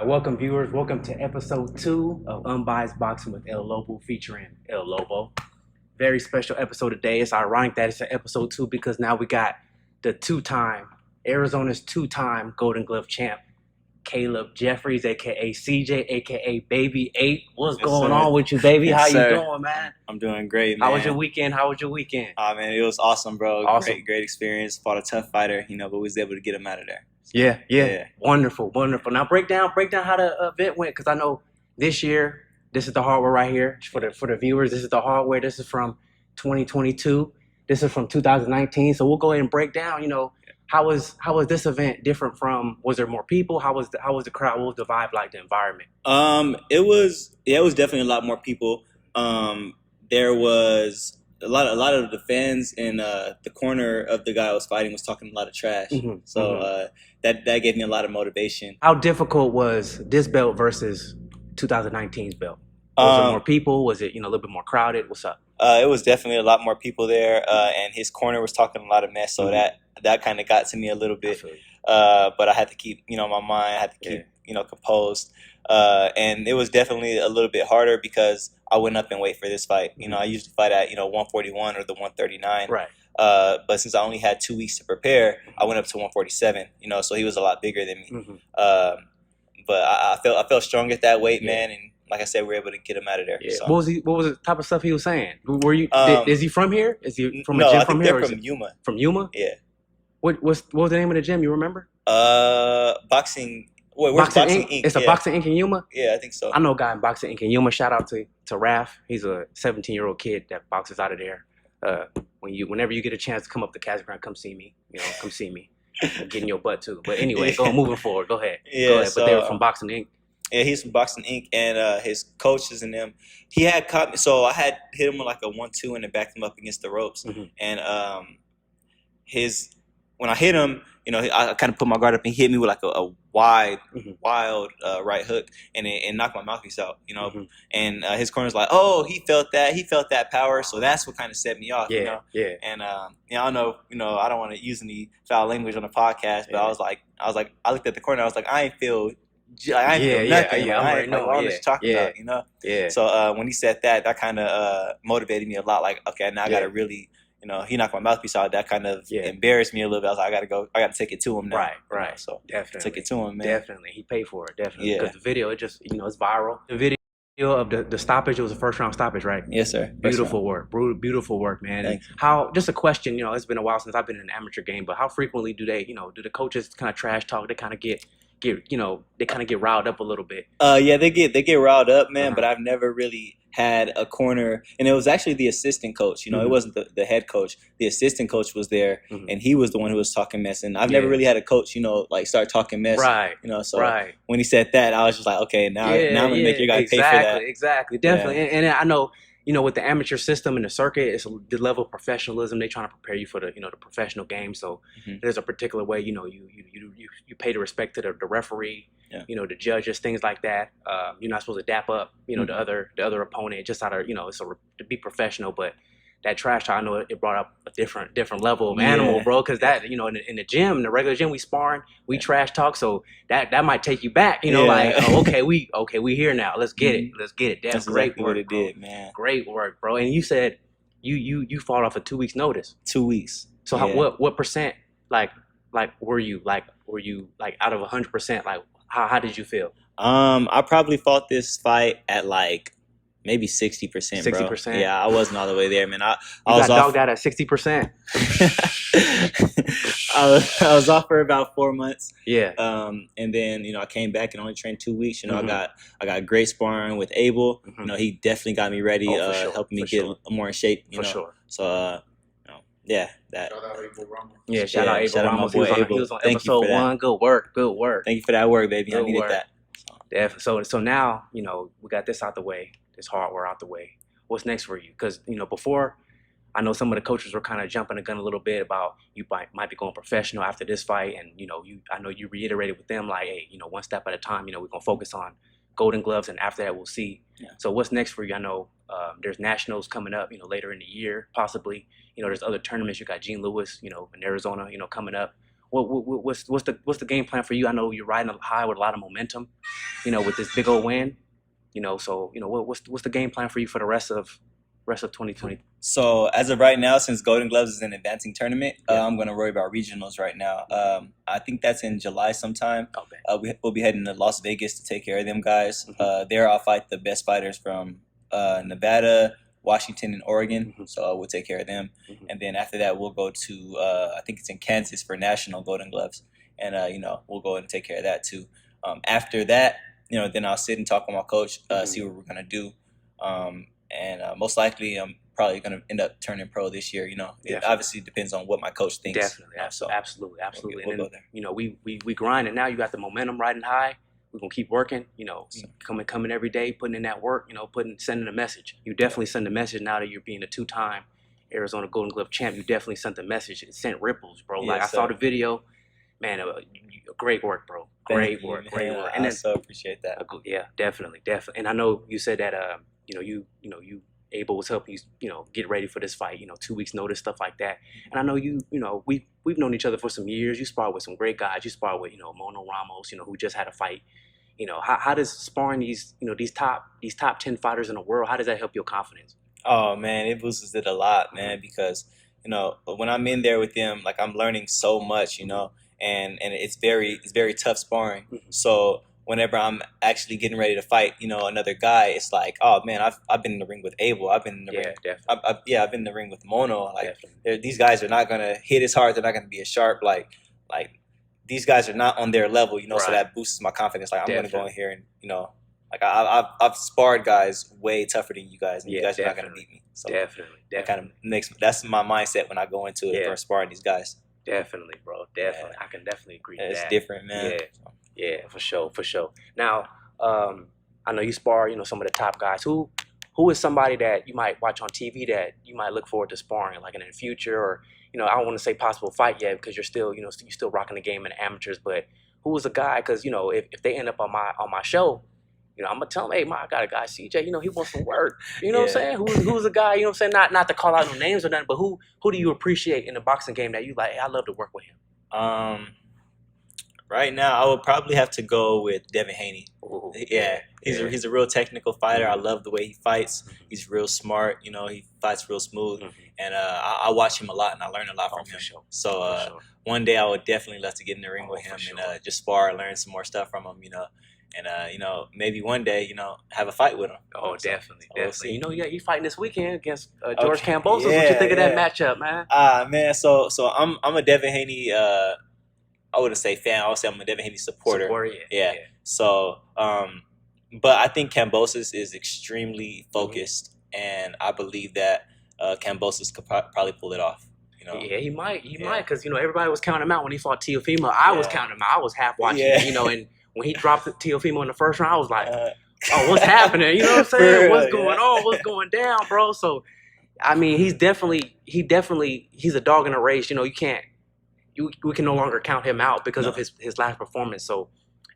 Welcome, viewers. Welcome to episode 2 of Unbiased Boxing with El Lobo featuring El Lobo. Very special episode today. It's ironic that it's an episode 2 because now we got the Arizona's two-time Golden Glove champ, Caleb Jefferies, aka CJ, aka Baby 8. What's Yes, going sir. on with you, baby? Yes, How you sir. doing, man? I'm doing great, man. How was your weekend? Oh, man, it was awesome, bro. Awesome. Great experience. Fought a tough fighter, but we was able to get him out of there. Yeah. Wonderful. Now break down how the event went, because I know this year, this is the hardware right here for the viewers. This is the hardware. This is from 2022. This is from 2019. So we'll go ahead and break down. How was this event different from? Was there more people? How was the crowd? What was the vibe like? The environment? It was definitely a lot more people. There was a lot of the fans in the corner of the guy I was fighting was talking a lot of trash. So that gave me a lot of motivation. How difficult was this belt versus 2019's belt? Was there more people? Was it a little bit more crowded? What's up? It was definitely a lot more people there, and his corner was talking a lot of mess. So that kind of got to me a little bit. But I had to keep my mind. I had to keep composed. And it was definitely a little bit harder because I went up in weight for this fight. I usually fight at 141 or the 139. Right. But since I only had 2 weeks to prepare, I went up to 147. So he was a lot bigger than me. But I felt strong at that weight, man, and like I said, we were able to get him out of there. Yeah. So. What was the type of stuff he was saying? Were you? Is he from here? Is he from a No, gym I from think here? they're from Yuma. From Yuma? Yeah. What was the name of the gym? You remember? Boxing. Wait, where's Boxing Inc? It's a Boxing Inc in Yuma. Yeah, I think so. I know a guy in Boxing Inc in Yuma. Shout out to Raph. He's a 17-year-old kid that boxes out of there. Whenever you get a chance to come up to Casa Grande, come see me. Come see me. I'm getting your butt too. But anyway, moving forward. Go ahead. Yeah. Go ahead. So, but they were from Boxing Inc. Yeah, he's from Boxing Inc. And his coaches and them, he had caught me. So I had hit him with like a 1-2 and then backed him up against the ropes. And when I hit him, I kind of put my guard up and he hit me with like a wild right hook, and it knocked my mouthpiece out. And his corner's like, oh, he felt that power, so that's what kind of set me off. Yeah. And I know, I don't want to use any foul language on the podcast, but I I looked at the corner, I was like, I ain't feel nothing. I know what you're talking about. Yeah. So when he said that kind of motivated me a lot. Like, okay, now I gotta really. He knocked my mouthpiece out. That kind of embarrassed me a little bit. I was like, I gotta take it to him now. Right. So definitely took it to him, man. Definitely, he paid for it. Definitely, Yeah. because the video, it just it's viral. The video of the stoppage, it was a first round stoppage, right? Yes, sir. Beautiful work, beautiful work, man. Thank you. How? Just a question. It's been a while since I've been in an amateur game, but how frequently do they, do the coaches kind of trash talk? They kind of get they kind of get riled up a little bit. Yeah, they get riled up, man. But I've never really had a corner, and it was actually the assistant coach. It wasn't the head coach. The assistant coach was there, and he was the one who was talking mess. And I've never really had a coach, like start talking mess. Right. So when he said that, I was just like, okay, now I'm gonna make your guy pay for that. Exactly, definitely. Yeah. And I know. With the amateur system and the circuit, it's the level of professionalism. They're trying to prepare you for the the professional game. So there's a particular way you pay the respect to the referee, the judges, things like that. You're not supposed to dap up, the other opponent just out of to be professional. But that trash talk, I know it brought up a different level of animal, bro. Because that in the gym, in the regular gym, we sparring, we trash talk, so that might take you back. Like, oh, okay, we here now. Let's get it. That's great exactly work, what it bro. did, man. Great work, bro. And you said you fought off a 2 weeks notice. 2 weeks. So what percent were you out of 100%? Like how did you feel? I probably fought this fight at like maybe 60%, bro. 60%? Yeah, I wasn't all the way there, man. I was got dogged out at 60%. I was off for about 4 months. Yeah. And then I came back and only trained 2 weeks. I got great sparring with Abel. He definitely got me ready, helping me get more in shape. For sure. So yeah, that. Shout out Abel Ramos. Yeah, shout out Abel Ramos. My boy He was on Thank episode you for 1. Good work. Thank you for that work, baby. I needed that. Definitely. So now we got this out the way. This hardware out the way. What's next for you? Because before, I know some of the coaches were kind of jumping the gun a little bit about you might be going professional after this fight, and I know you reiterated with them like, hey, one step at a time. We're gonna focus on Golden Gloves, and after that we'll see. Yeah. So what's next for you? I know there's nationals coming up, later in the year possibly. There's other tournaments. You got Gene Lewis, in Arizona, coming up. what's the game plan for you? I know you're riding high with a lot of momentum, with this big old win. So what's the game plan for you for the rest of 2020? So as of right now, since Golden Gloves is an advancing tournament, I'm going to worry about regionals right now. I think that's in July sometime. Okay. We'll be heading to Las Vegas to take care of them guys. There I'll fight the best fighters from Nevada, Washington, and Oregon. So we'll take care of them. And then after that, we'll go to I think it's in Kansas for national Golden Gloves, and we'll go and take care of that too. After that, then I'll sit and talk with my coach, see what we're gonna do. And most likely I'm probably going to end up turning pro this year. It obviously depends on what my coach thinks. Definitely. So absolutely. We'll go there. We grind, and now you got the momentum riding high. We're going to keep working, coming every day, putting in that work, sending a message. You definitely send a message now that you're being a 2-time Arizona Golden Glove champ. You definitely sent a message. It sent ripples, bro. Yes, I saw the video. Man, great work, bro. Great work. And I so appreciate that. Yeah, definitely. And I know you said that, Abel was helping you, get ready for this fight, 2 weeks notice, stuff like that. And I know we've known each other for some years. You sparred with some great guys. You sparred with, Mono Ramos, who just had a fight. How does sparring these top 10 fighters in the world, how does that help your confidence? Oh man, it boosts it a lot, man, because, when I'm in there with them, like I'm learning so much, and it's very tough sparring. So whenever I'm actually getting ready to fight, another guy, it's like, oh man, I've been in the ring with Abel. I've been in the ring. Definitely. I've been in the ring with Mono. Like these guys are not gonna hit as hard. They're not gonna be as sharp. Like these guys are not on their level. Right. So that boosts my confidence. Like I'm gonna go in here and like I've sparred guys way tougher than you guys, and you guys are not gonna beat me. So definitely. That kind of that's my mindset when I go into it for sparring these guys. Definitely, bro. Definitely, I can definitely agree with that. It's different, man. Yeah, for sure. Now, I know you spar, some of the top guys. Who is somebody that you might watch on TV that you might look forward to sparring, like in the future, or I don't want to say possible fight yet because you're still, you're still rocking the game in the amateurs. But who is a guy? Because if they end up on my show, I'm gonna tell them, hey, I got a guy, CJ. He wants some work. You know what I'm saying? Who's a guy? You know what I'm saying? Not to call out no names or nothing, but who do you appreciate in the boxing game that you like? Hey, I love to work with him. Right now, I would probably have to go with Devin Haney. Ooh, he's a real technical fighter. I love the way he fights. He's real smart. He fights real smooth, and I watch him a lot and I learn a lot from him. Sure. So one day I would definitely love to get in the ring with him and just spar and learn some more stuff from him. And maybe one day have a fight with him. Oh, definitely. We'll he's fighting this weekend against George Kambosos. What you think of that matchup, man? Man, so I'm a Devin Haney. I wouldn't say fan. I would say I'm a Devin Haney supporter. Yeah. So, but I think Kambosos is extremely focused, and I believe that Kambosos could probably pull it off. Yeah, he might. He might, because everybody was counting him out when he fought Teofimo. I was counting him out. I was half watching. And when he dropped Teofimo in the first round, I was like, "Oh, what's happening?" You know what I'm saying? What's going on? What's going down, bro? So, I mean, he's a dog in a race. We can no longer count him out because of his last performance. So,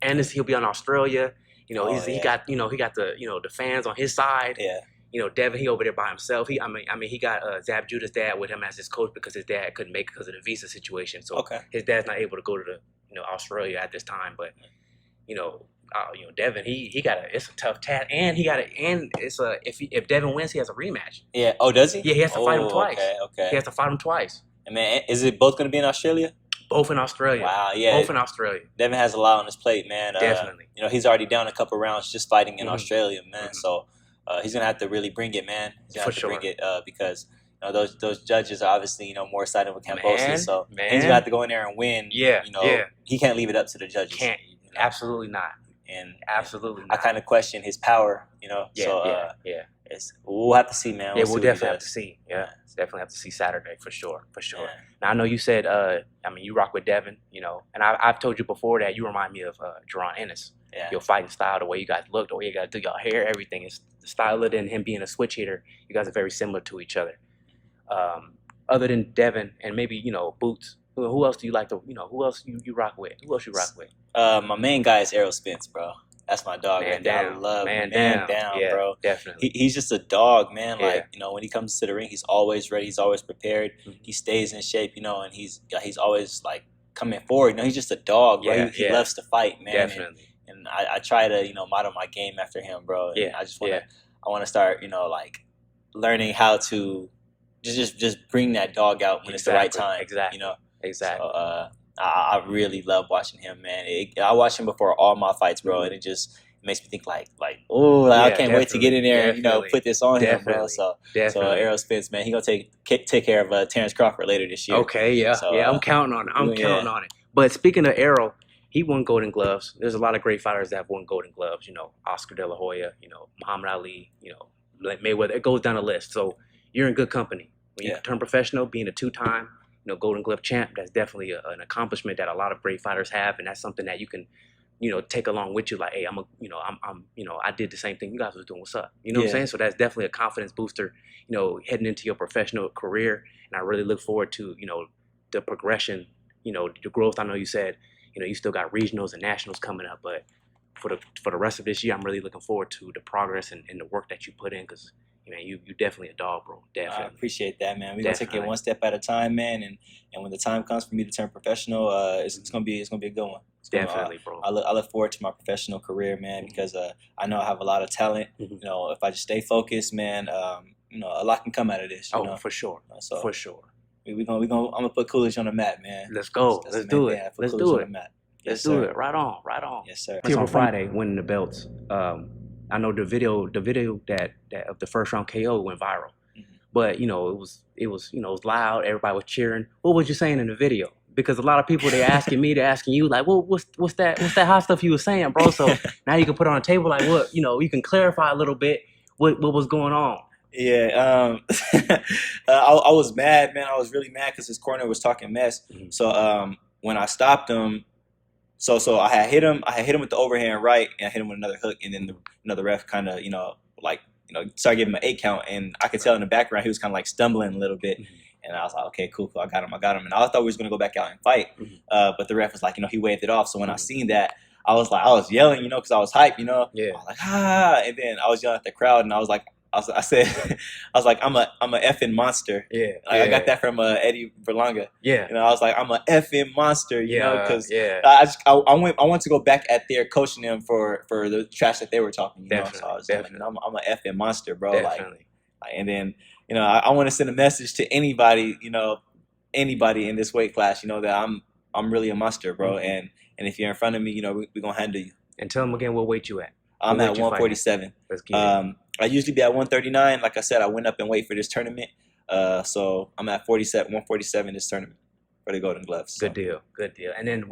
and he'll be on Australia. He got the fans on his side. Yeah. Devin, he over there by himself. He got Zab Judah's dad with him as his coach because his dad couldn't make it because of the visa situation. So his dad's not able to go to the Australia at this time. But Devin, it's a tough task, and if Devin wins, he has a rematch. Yeah. Oh, does he? Yeah, he has to fight him twice. Okay. He has to fight him twice. And man, is it both going to be in Australia? Both in Australia. Wow, yeah. Both in Australia. Devin has a lot on his plate, man. Definitely. He's already down a couple rounds just fighting in Australia, man. So he's gonna have to really bring it, man. He's gonna have to bring it because those judges are obviously more excited with Kambosos. So he's gonna have to go in there and win. He can't leave it up to the judges. Can't. Absolutely not. And absolutely not. I kind of question his power. We'll have to see, man. We'll definitely have to see. Yeah. Definitely have to see Saturday for sure. Yeah. Now I know you said, you rock with Devin, and I've told you before that you remind me of Jerron Ennis. Yeah. Your fighting style, the way you guys look, the way you guys do your hair, everything is the style of it, and him being a switch hitter. You guys are very similar to each other. Other than Devin and maybe Boots, who else do you like to who else you rock with? Who else you rock with? My main guy is Errol Spence, bro. That's my dog. Man down. I love man down, yeah, bro. Definitely. He's just a dog, man. Like when he comes to the ring, he's always ready. He's always prepared. He stays in shape, and he's always like coming forward. You know, he's just a dog, bro. He loves to fight, man. Definitely. And I try to, you know, model my game after him, bro. And I just want to, I want to start, you know, like learning how to just bring that dog out when it's the right time. Exactly. You know. Exactly. So I really love watching him, man. I watch him before all my fights, bro, and it just makes me think like I can't wait to get in there and, you know, put this on him, bro. So Errol Spence, man, he gonna take care of Terrence Crawford later this year. Okay, yeah, so, I'm counting on it. I'm counting on it. But speaking of Errol, he won Golden Gloves. There's a lot of great fighters that have won Golden Gloves. You know, Oscar De La Hoya, you know, Muhammad Ali, you know, Mayweather. It goes down the list. So you're in good company. When you turn professional, being a 2-time, you know, Golden Glove champ, that's definitely an accomplishment that a lot of great fighters have, and that's something that you can, you know, take along with you. Like, hey, I'm you know, I did the same thing you guys was doing. What's up? You know what I'm saying? So that's definitely a confidence booster, you know, heading into your professional career. And I really look forward to, you know, the progression, you know, the growth. I know you said, you know, you still got regionals and nationals coming up, but for the rest of this year, I'm really looking forward to the progress and the work that you put in, because, man, you definitely a dog, bro. Definitely. I appreciate that, man. We're gonna take it one step at a time, man. And when the time comes for me to turn professional, it's gonna be a good one. Definitely, bro. I look forward to my professional career, man, because I know I have a lot of talent. You know, if I just stay focused, man, you know, a lot can come out of this. You know? For sure. So for sure. I'm gonna put Coolidge on the map, man. Let's go. Let's do it. Let's do it. Let's do it. Right on. Right on. Yes, sir. On Friday, winning the belts. I know the video that of the first round KO went viral, but you know it was you know, it was loud. Everybody was cheering. What was you saying in the video? Because a lot of people, they're asking me, they're asking you, like, well, what's that hot stuff you were saying, bro? So now you can put it on the table, like, what, you know, you can clarify a little bit what was going on. Yeah, I was mad, man. I was really mad because his corner was talking mess. So when I stopped him. So I had hit him with the overhand right, and I hit him with another hook, and then the ref kind of, you know, like, you know, started giving him an 8 count, and I could tell in the background he was kind of like stumbling a little bit, and I was like, okay, cool, I got him, and I thought we was gonna go back out and fight, but the ref was like, you know, he waved it off. So when I seen that, I was yelling, you know, because I was hyped, you know, I was like, and then I was yelling at the crowd, and I was like, I said, I was like, I'm a effing monster. I got that from Eddie Berlanga. You know, I was like, I'm a effing monster. You know, because I went to go back at there coaching them for the trash that they were talking. You know, so I was like, I'm a effing monster, bro. Like, and then, you know, I want to send a message to anybody, you know, anybody in this weight class, you know, that I'm really a monster, bro. And if you're in front of me, you know, we're gonna handle you. And tell them again what weight you at. I'm at 147. Let's get it. I usually be at 139. Like I said, I went up in weight for this tournament. So I'm at 147 this tournament for the Golden Gloves. So. Good deal. And then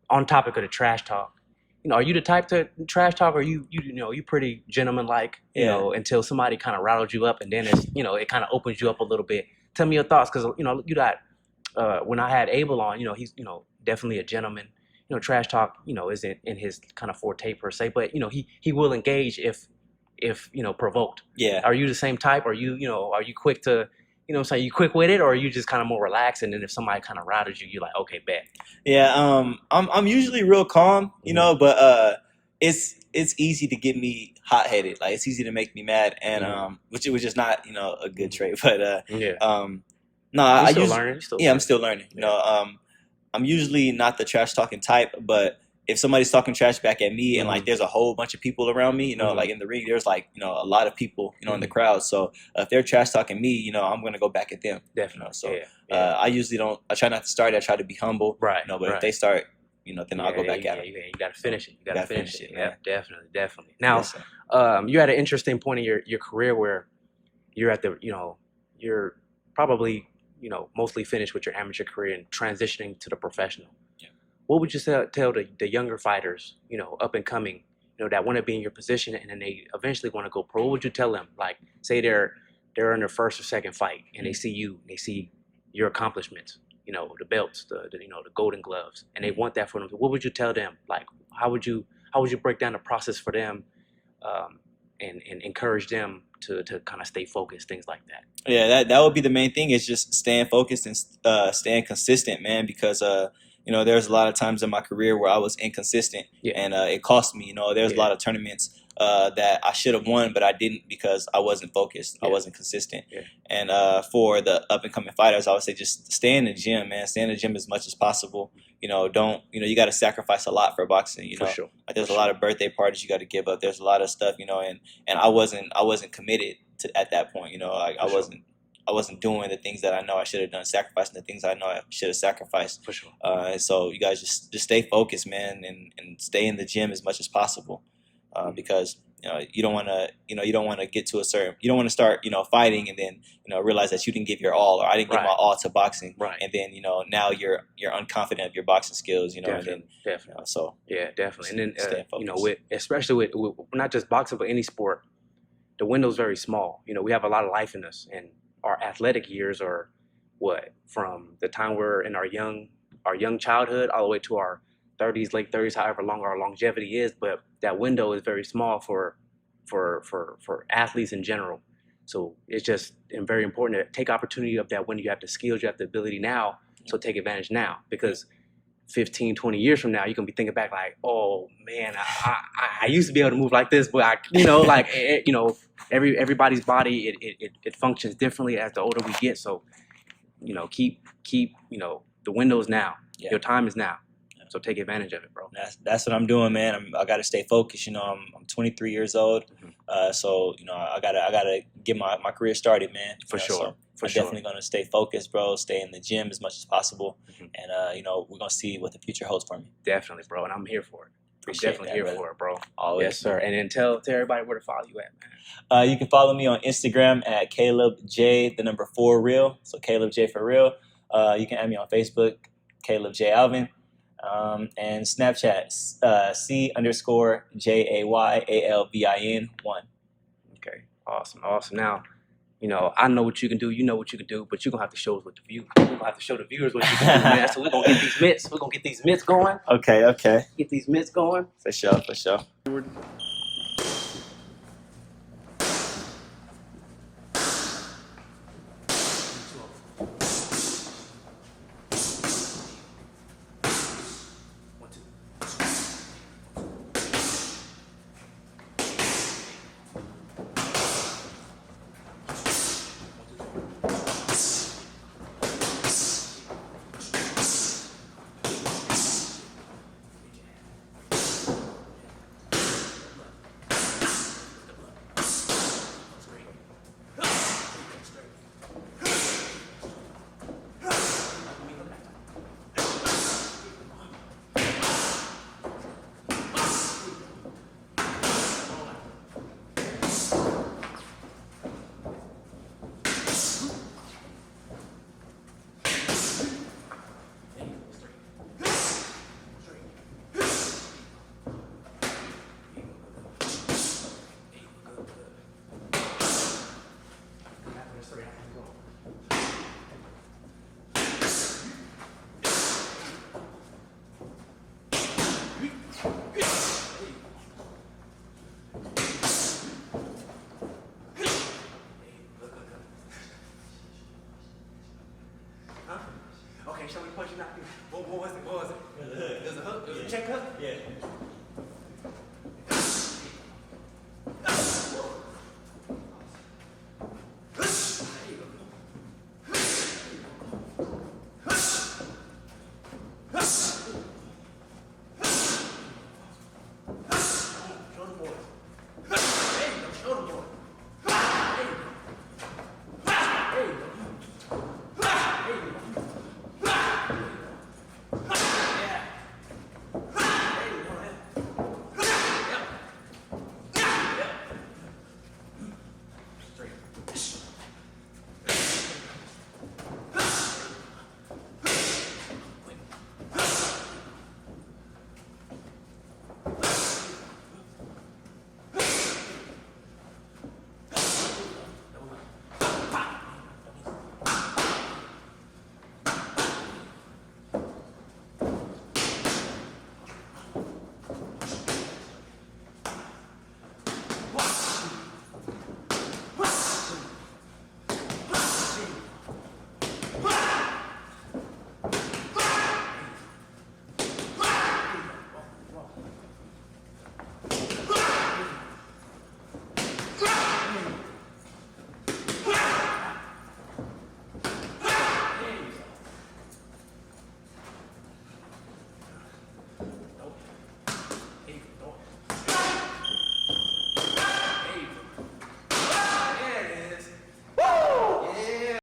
on topic of the trash talk, you know, are you the type to trash talk, or you know, you pretty gentleman-like, you know, until somebody kind of rattled you up, and then it's, you know, it kind of opens you up a little bit. Tell me your thoughts, because, you know, you got, when I had Abel on, you know, he's, you know, definitely a gentleman. You know, trash talk, you know, isn't in his kind of forte per se, but, you know, he will engage if you know, provoked. Are you the same type? Are you quick to, you know, so you quick with it, or are you just kind of more relaxed, and then if somebody kind of rattles you, you're like, okay, bet. I'm usually real calm, you know, but it's easy to get me hot headed. Like, it's easy to make me mad, and which is not, you know, a good trait, but I'm still learning. You know, I'm usually not the trash talking type, but if somebody's talking trash back at me, and like there's a whole bunch of people around me, you know, like in the ring, there's like, you know, a lot of people, you know, in the crowd. So if they're trash talking me, you know, I'm gonna go back at them. Definitely. You know? So I usually don't. I try not to start. I try to be humble. Right. You know, but if they start, you know, then I'll go back at them. You gotta finish it. You gotta finish it. Yeah, definitely. Now, you're at an interesting point in your career where you're at the, you know, you're probably, you know, mostly finished with your amateur career and transitioning to the professional. What would you tell the younger fighters, you know, up and coming, you know, that want to be in your position and then they eventually want to go pro? What would you tell them? Like, say they're in their first or second fight, and they see you, they see your accomplishments, you know, the belts, the you know, the Golden Gloves, and they want that for them. What would you tell them? Like, how would you break down the process for them, and encourage them to kind of stay focused, things like that? Yeah, that would be the main thing, is just staying focused and staying consistent, man, because you know, there's a lot of times in my career where I was inconsistent, and it cost me. You know, there's a lot of tournaments that I should have won, but I didn't because I wasn't focused. I wasn't consistent. And for the up and coming fighters, I would say just stay in the gym, man. Stay in the gym as much as possible. Don't you got to sacrifice a lot for boxing. For sure. Like there's a lot of birthday parties you got to give up. There's a lot of stuff, and I wasn't committed to at that point. I wasn't doing the things that I know I should have done, sacrificing the things I know I should have sacrificed. For sure. And so you guys just stay focused, man, and stay in the gym as much as possible, because you don't want to get to a certain, you don't want to start fighting and then realize that you didn't give your all, or I didn't give my all to boxing, and then now you're unconfident of your boxing skills, Definitely. So yeah, definitely. And then especially with not just boxing but any sport, the window's very small. We have a lot of life in us, and our athletic years are from the time we're in our young childhood all the way to our 30s, late 30s, however long our longevity is. But that window is very small for athletes in general. So it's just very important to take opportunity of that when you have the skills, you have the ability now. So take advantage now, because 15, 20 years from now, you're going to be thinking back like, oh man, I used to be able to move like this, but everybody's body, it functions differently as the older we get. So, keep the windows now. Your time is now. So take advantage of it, bro. That's what I'm doing, man. I got to stay focused. I'm 23 years old, so I gotta get my career started, man. For sure. So I'm definitely gonna stay focused, bro. Stay in the gym as much as possible, and we're gonna see what the future holds for me. Definitely, bro. And I'm here for it. Appreciate I'm definitely here for it, bro. Always. Yes, sir. And then tell everybody where to follow you at, man. You can follow me on Instagram at Caleb J, the number 4 real. So Caleb J for real. You can add me on Facebook, Caleb J Alvin. And Snapchat, C_JAYALVIN 1. Okay, awesome. Now, I know what you can do. You know what you can do, but you're gonna have to show us what the views. We're gonna have to show the viewers what you can do, man. So we're gonna get these mitts. We're gonna get these mitts going. Okay. Get these mitts going. For sure. Okay, show me punching out. What was it? It was a hook. It was a check hook. Yeah.